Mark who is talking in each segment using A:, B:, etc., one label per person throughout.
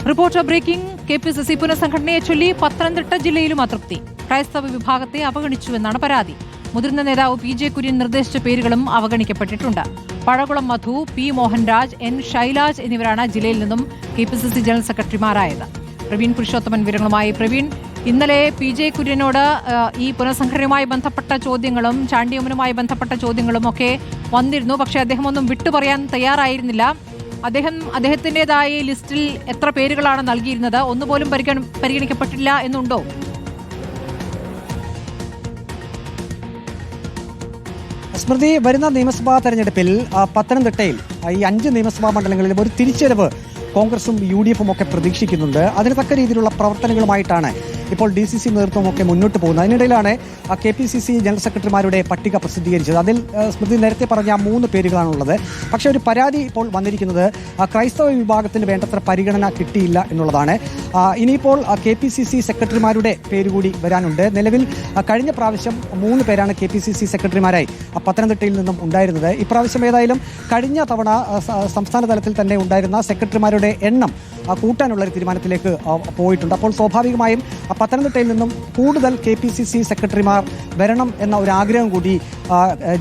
A: Reporter breaking. KPCC പുനഃസംഘടനയെ ചൊല്ലി പത്തനംതിട്ട ജില്ലയിലും അതൃപ്തി. ക്രൈസ്തവ വിഭാഗത്തെ അവഗണിച്ചുവെന്നാണ് പരാതി. മുതിർന്ന നേതാവ് PJ കുര്യൻ നിർദ്ദേശിച്ച പേരുകളും അവഗണിക്കപ്പെട്ടിട്ടുണ്ട്. പഴകുളം മധു, P മോഹൻരാജ്, N ശൈലാജ് എന്നിവരാണ് ജില്ലയിൽ നിന്നും KPCC ജനറൽ സെക്രട്ടറിമാരായത്. പ്രവീൺ പുരുഷോത്തമൻ വിവരങ്ങളുമായി. പ്രവീൺ, ഇന്നലെ PJ കുര്യനോട് ഈ പുനഃസംഘടനയുമായി ബന്ധപ്പെട്ട ചോദ്യങ്ങളും ചാണ്ടിയമ്മനുമായി ബന്ധപ്പെട്ട ചോദ്യങ്ങളും ഒക്കെ വന്നിരുന്നു. പക്ഷേ അദ്ദേഹം ഒന്നും വിട്ടുപറയാൻ തയ്യാറായിരുന്നില്ല. അദ്ദേഹത്തിൻ്റെതായ ലിസ്റ്റിൽ എത്ര പേരുകളാണ് നൽകിയിരുന്നത്? ഒന്നുപോലും പരിഗണിക്കപ്പെട്ടില്ല എന്നുണ്ടോ?
B: സ്മൃതി, വരുന്ന നിയമസഭാ തെരഞ്ഞെടുപ്പിൽ പത്തനംതിട്ടയിൽ ഈ 5 നിയമസഭാ മണ്ഡലങ്ങളിലും ഒരു തിരിച്ചുവരവ് കോൺഗ്രസും UDF ഒക്കെ പ്രതീക്ഷിക്കുന്നുണ്ട്. അതിന് തക്ക രീതിയിലുള്ള പ്രവർത്തനങ്ങളുമായിട്ടാണ് ഇപ്പോൾ DCC നേതൃത്വമൊക്കെ മുന്നോട്ട് പോകുന്നത്. അതിനിടയിലാണ് KPCC ജനറൽ സെക്രട്ടറിമാരുടെ പട്ടിക പ്രസിദ്ധീകരിച്ചത്. അതിൽ സ്മൃതി നേരത്തെ പറഞ്ഞ 3 പേരുകളാണുള്ളത്. പക്ഷേ ഒരു പരാതി ഇപ്പോൾ വന്നിരിക്കുന്നത് ക്രൈസ്തവ വിഭാഗത്തിന് വേണ്ടത്ര പരിഗണന കിട്ടിയില്ല എന്നുള്ളതാണ്. ഇനിയിപ്പോൾ KPCC സെക്രട്ടറിമാരുടെ പേരുകൂടി വരാനുണ്ട്. നിലവിൽ കഴിഞ്ഞ പ്രാവശ്യം 3 പേരാണ് KPCC സെക്രട്ടറിമാരായി പത്തനംതിട്ടയിൽ നിന്നും ഉണ്ടായിരുന്നത്. ഇപ്രാവശ്യം ഏതായാലും കഴിഞ്ഞ തവണ സംസ്ഥാന തലത്തിൽ തന്നെ ഉണ്ടായിരുന്ന സെക്രട്ടറിമാരുടെ എണ്ണം കൂട്ടാനുള്ള ഒരു തീരുമാനത്തിലേക്ക് പോയിട്ടുണ്ട്. അപ്പോൾ സ്വാഭാവികമായും പത്തനംതിട്ടയിൽ നിന്നും കൂടുതൽ KPCC സെക്രട്ടറിമാർ വരണം എന്ന ഒരു ആഗ്രഹം കൂടി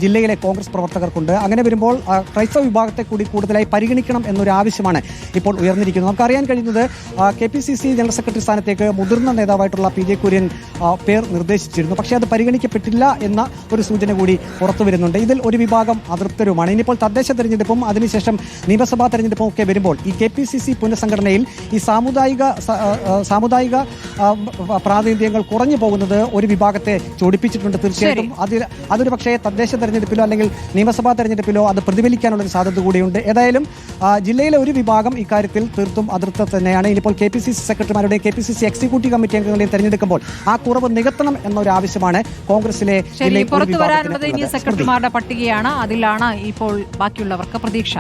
B: ജില്ലയിലെ കോൺഗ്രസ് പ്രവർത്തകർക്കുണ്ട്. അങ്ങനെ വരുമ്പോൾ ക്രൈസ്തവ വിഭാഗത്തെ കൂടി കൂടുതലായി പരിഗണിക്കണം എന്നൊരു ആവശ്യമാണ് ഇപ്പോൾ ഉയർന്നിരിക്കുന്നത്. നമുക്കറിയാൻ കഴിയുന്നത് KPCC ജനറൽ സെക്രട്ടറി സ്ഥാനത്തേക്ക് മുതിർന്ന നേതാവായിട്ടുള്ള PJ കുര്യൻ പേർ നിർദ്ദേശിച്ചിരുന്നു. പക്ഷേ അത് പരിഗണിക്കപ്പെട്ടില്ല എന്ന ഒരു സൂചന കൂടി പുറത്തു വരുന്നുണ്ട്. ഇതിൽ ഒരു വിഭാഗം അതൃപ്തരുമാണ്. ഇനിയിപ്പോൾ തദ്ദേശ തെരഞ്ഞെടുപ്പും അതിനുശേഷം നിയമസഭാ തെരഞ്ഞെടുപ്പും ഒക്കെ വരുമ്പോൾ ഈ KPCC പുനഃസംഘടനയിൽ ഈ സാമുദായിക പ്രാതിനിധ്യങ്ങൾ കുറഞ്ഞു പോകുന്നത് ഒരു വിഭാഗത്തെ ചൊടിപ്പിച്ചിട്ടുണ്ട്. തീർച്ചയായിട്ടും അതൊരു പക്ഷേ തദ്ദേശ തെരഞ്ഞെടുപ്പിലോ അല്ലെങ്കിൽ നിയമസഭാ തെരഞ്ഞെടുപ്പിലോ അത് പ്രതിഫലിക്കാനുള്ള ഒരു സാധ്യത കൂടിയുണ്ട്. ഏതായാലും ജില്ലയിലെ ഒരു വിഭാഗം ഇക്കാര്യത്തിൽ തീർത്തും അതൃപ്തി തന്നെയാണ്. ഇനിയിപ്പോൾ KPCC സെക്രട്ടറിമാരുടെ KPCC എക്സിക്യൂട്ടീവ് കമ്മിറ്റി അംഗങ്ങളെയും തെരഞ്ഞെടുക്കുമ്പോൾ ആ കുറവ് നികത്തണം എന്നൊരു ആവശ്യമാണ് കോൺഗ്രസിലെ
A: പുറത്തു വരാനുള്ളത്. ഇനി സെക്രട്ടറിമാരുടെ പട്ടികയാണ്, അതിലാണ് ഇപ്പോൾ ബാക്കിയുള്ളവർക്ക് പ്രതീക്ഷ.